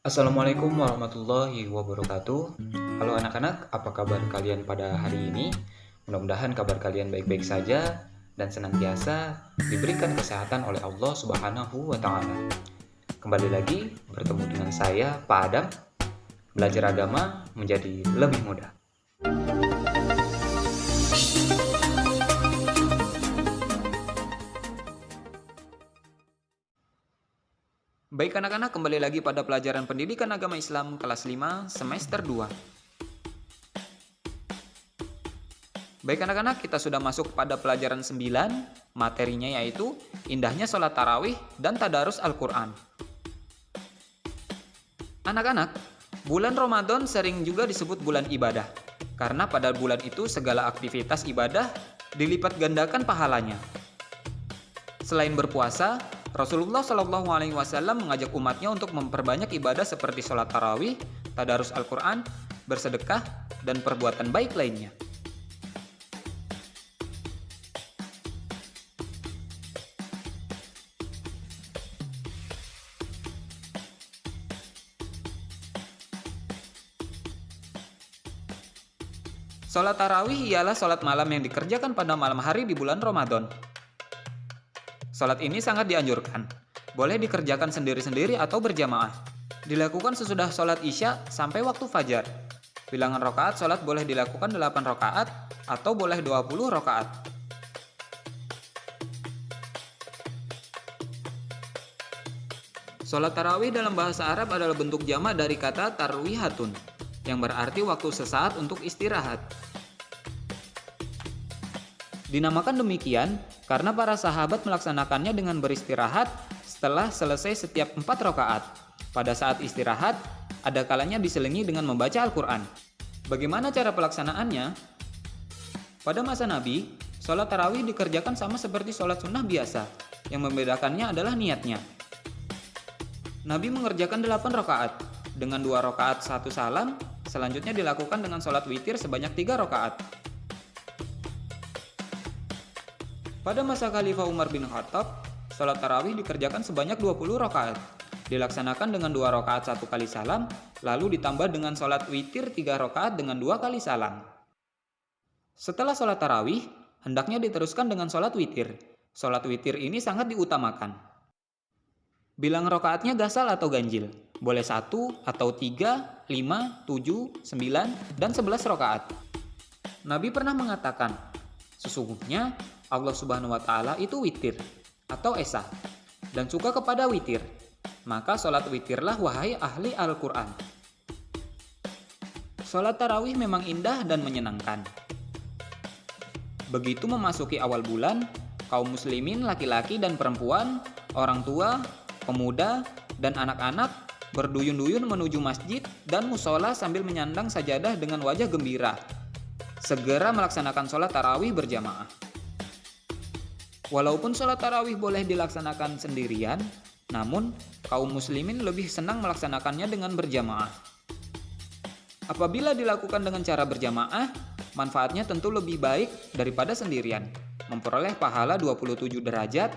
Assalamualaikum warahmatullahi wabarakatuh. Halo anak-anak, apa kabar kalian pada hari ini? Mudah-mudahan kabar kalian baik-baik saja dan senantiasa diberikan kesehatan oleh Allah Subhanahu wa taala. Kembali lagi bertemu dengan saya, Pak Adam. Belajar agama menjadi lebih mudah. Baik anak-anak, kembali lagi pada pelajaran Pendidikan Agama Islam kelas 5 semester 2. Baik anak-anak, kita sudah masuk pada pelajaran 9, materinya yaitu indahnya sholat tarawih dan tadarus Al-Quran. Anak-anak, bulan Ramadan sering juga disebut bulan ibadah, karena pada bulan itu segala aktivitas ibadah dilipat gandakan pahalanya. Selain berpuasa, Rasulullah Shallallahu Alaihi Wasallam mengajak umatnya untuk memperbanyak ibadah seperti sholat tarawih, tadarus Al-Quran, bersedekah, dan perbuatan baik lainnya. Sholat tarawih ialah sholat malam yang dikerjakan pada malam hari di bulan Ramadan. Sholat ini sangat dianjurkan. Boleh dikerjakan sendiri-sendiri atau berjamaah. Dilakukan sesudah sholat isya sampai waktu fajar. Bilangan rakaat sholat boleh dilakukan 8 rakaat atau boleh 20 rakaat. Sholat tarawih dalam bahasa Arab adalah bentuk jamak dari kata tarwihatun, yang berarti waktu sesaat untuk istirahat. Dinamakan demikian karena para sahabat melaksanakannya dengan beristirahat setelah selesai setiap 4 rakaat. Pada saat istirahat, ada kalanya diselingi dengan membaca Al-Quran. Bagaimana cara pelaksanaannya? Pada masa Nabi, sholat tarawih dikerjakan sama seperti sholat sunnah biasa. Yang membedakannya adalah niatnya. Nabi mengerjakan 8 rakaat. Dengan 2 rakaat 1 salam, selanjutnya dilakukan dengan sholat witir sebanyak 3 rakaat. Pada masa Khalifah Umar bin Khattab, sholat tarawih dikerjakan sebanyak 20 rakaat. Dilaksanakan dengan 2 rakaat 1 kali salam, lalu ditambah dengan sholat witir 3 rakaat dengan 2 kali salam. Setelah sholat tarawih, hendaknya diteruskan dengan sholat witir. Sholat witir ini sangat diutamakan. Bilang rakaatnya gasal atau ganjil. Boleh 1 atau 3, 5, 7, 9, dan 11 rakaat. Nabi pernah mengatakan, sesungguhnya Allah Subhanahu wa taala itu witir atau esa dan suka kepada witir. Maka sholat witirlah wahai ahli Al-Quran. Sholat tarawih memang indah dan menyenangkan. Begitu memasuki awal bulan, kaum muslimin laki-laki dan perempuan, orang tua, pemuda, dan anak-anak berduyun-duyun menuju masjid dan musola sambil menyandang sajadah dengan wajah gembira. Segera melaksanakan sholat tarawih berjamaah. Walaupun sholat tarawih boleh dilaksanakan sendirian, namun kaum muslimin lebih senang melaksanakannya dengan berjamaah. Apabila dilakukan dengan cara berjamaah, manfaatnya tentu lebih baik daripada sendirian, memperoleh pahala 27 derajat,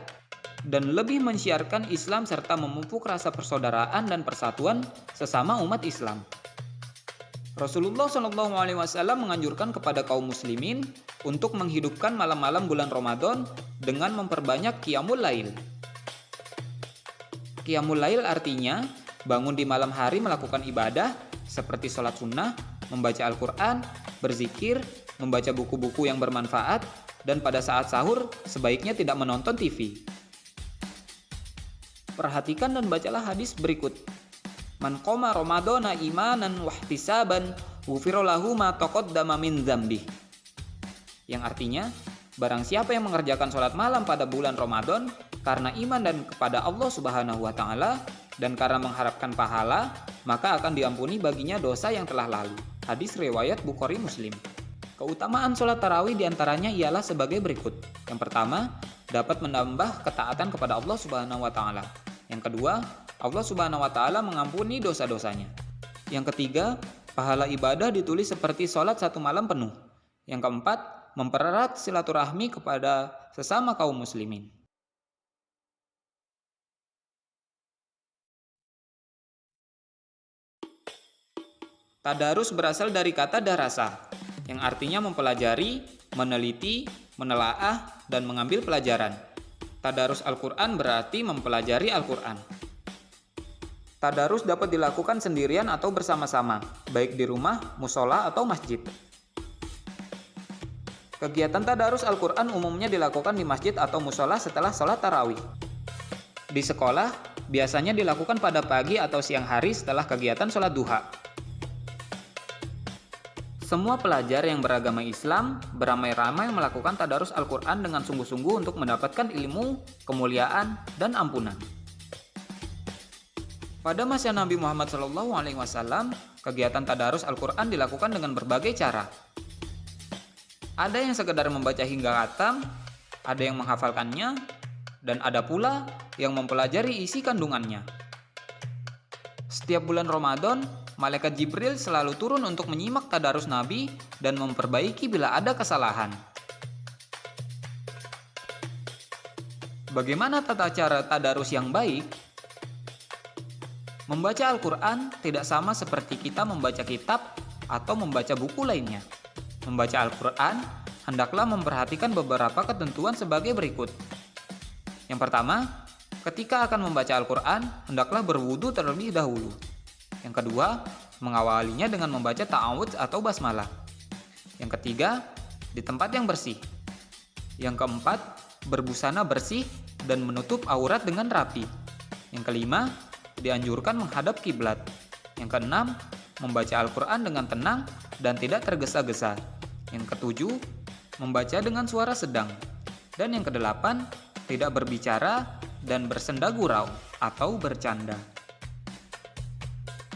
dan lebih mensiarkan Islam serta memupuk rasa persaudaraan dan persatuan sesama umat Islam. Rasulullah Shallallahu Alaihi Wasallam menganjurkan kepada kaum muslimin untuk menghidupkan malam-malam bulan Ramadan dengan memperbanyak qiyamul lail. Qiyamul lail artinya bangun di malam hari melakukan ibadah seperti sholat sunnah, membaca Al-Quran, berzikir, membaca buku-buku yang bermanfaat, dan pada saat sahur sebaiknya tidak menonton TV. Perhatikan dan bacalah hadis berikut. Man qoma Ramadana imanan wahtisaban ghufira lahu ma taqaddama min dzambih. Yang artinya, barang siapa yang mengerjakan sholat malam pada bulan Ramadan karena iman dan kepada Allah Subhanahu wa taala dan karena mengharapkan pahala, maka akan diampuni baginya dosa yang telah lalu. Hadis riwayat Bukhari Muslim. Keutamaan sholat tarawih diantaranya ialah sebagai berikut. Yang pertama, dapat menambah ketaatan kepada Allah Subhanahu wa taala. Yang kedua, Allah Subhanahu wa taala mengampuni dosa-dosanya. Yang ketiga, pahala ibadah ditulis seperti sholat 1 malam penuh. Yang keempat, mempererat silaturahmi kepada sesama kaum muslimin. Tadarus berasal dari kata darasa, yang artinya mempelajari, meneliti, menelaah, dan mengambil pelajaran. Tadarus Al-Quran berarti mempelajari Al-Quran. Tadarus dapat dilakukan sendirian atau bersama-sama, baik di rumah, musola, atau masjid. Kegiatan tadarus Al-Quran umumnya dilakukan di masjid atau musola setelah sholat tarawih. Di sekolah, biasanya dilakukan pada pagi atau siang hari setelah kegiatan sholat duha. Semua pelajar yang beragama Islam beramai-ramai melakukan tadarus Al-Quran dengan sungguh-sungguh untuk mendapatkan ilmu, kemuliaan, dan ampunan. Pada masa Nabi Muhammad SAW, kegiatan tadarus Al-Quran dilakukan dengan berbagai cara. Ada yang sekedar membaca hingga khatam, ada yang menghafalkannya, dan ada pula yang mempelajari isi kandungannya. Setiap bulan Ramadan, Malaikat Jibril selalu turun untuk menyimak tadarus Nabi dan memperbaiki bila ada kesalahan. Bagaimana tata cara tadarus yang baik? Membaca Al-Quran tidak sama seperti kita membaca kitab atau membaca buku lainnya. Membaca Al-Quran, hendaklah memperhatikan beberapa ketentuan sebagai berikut. Yang pertama, ketika akan membaca Al-Quran, hendaklah berwudu terlebih dahulu. Yang kedua, mengawalinya dengan membaca ta'awudz atau basmalah. Yang ketiga, di tempat yang bersih. Yang keempat, berbusana bersih dan menutup aurat dengan rapi. Yang kelima, dianjurkan menghadap kiblat. Yang keenam, membaca Al-Quran dengan tenang dan tidak tergesa-gesa. Yang ketujuh, membaca dengan suara sedang. Dan yang kedelapan, tidak berbicara dan bersenda gurau atau bercanda.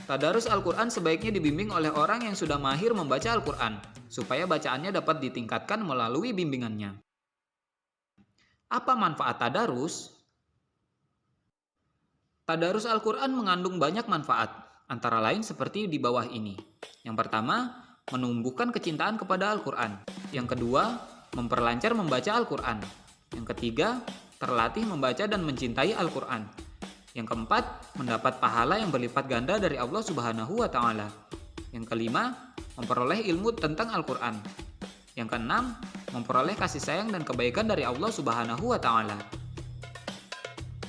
Tadarus Al-Quran sebaiknya dibimbing oleh orang yang sudah mahir membaca Al-Quran, supaya bacaannya dapat ditingkatkan melalui bimbingannya. Apa manfaat tadarus? Tadarus Al-Quran mengandung banyak manfaat, antara lain seperti di bawah ini. Yang pertama, menumbuhkan kecintaan kepada Al-Quran. Yang kedua, memperlancar membaca Al-Quran. Yang ketiga, terlatih membaca dan mencintai Al-Quran. Yang keempat, mendapat pahala yang berlipat ganda dari Allah Subhanahu wa Ta'ala. Yang kelima, memperoleh ilmu tentang Al-Quran. Yang keenam, memperoleh kasih sayang dan kebaikan dari Allah Subhanahu wa Ta'ala.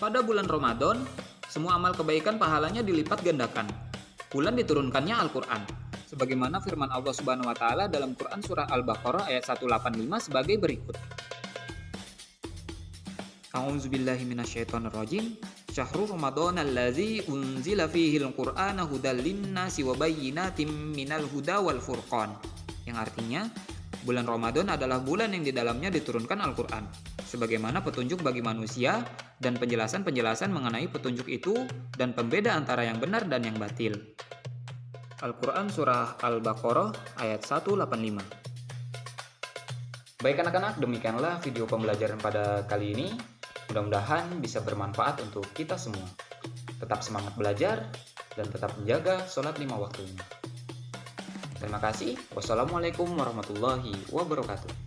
Pada bulan Ramadan, semua amal kebaikan pahalanya dilipat gandakan. Bulan diturunkannya Al-Quran, sebagaimana firman Allah Subhanahu wa Ta'ala dalam Quran surah Al-Baqarah ayat 185 sebagai berikut. A'udzubillahi minasyaitonirrajim. Syahrul Ramadan allazi unzila fihil Qur'ana hudal linnasi wa bayyinatin minal huda wal furqan. Yang artinya, bulan Ramadan adalah bulan yang di dalamnya diturunkan Al-Quran, sebagaimana petunjuk bagi manusia dan penjelasan-penjelasan mengenai petunjuk itu dan pembeda antara yang benar dan yang batil. Al-Quran surah Al-Baqarah ayat 185. Baik anak-anak, demikianlah video pembelajaran pada kali ini. Mudah-mudahan bisa bermanfaat untuk kita semua. Tetap semangat belajar dan tetap menjaga sholat 5 waktunya. Terima kasih. Wassalamualaikum warahmatullahi wabarakatuh.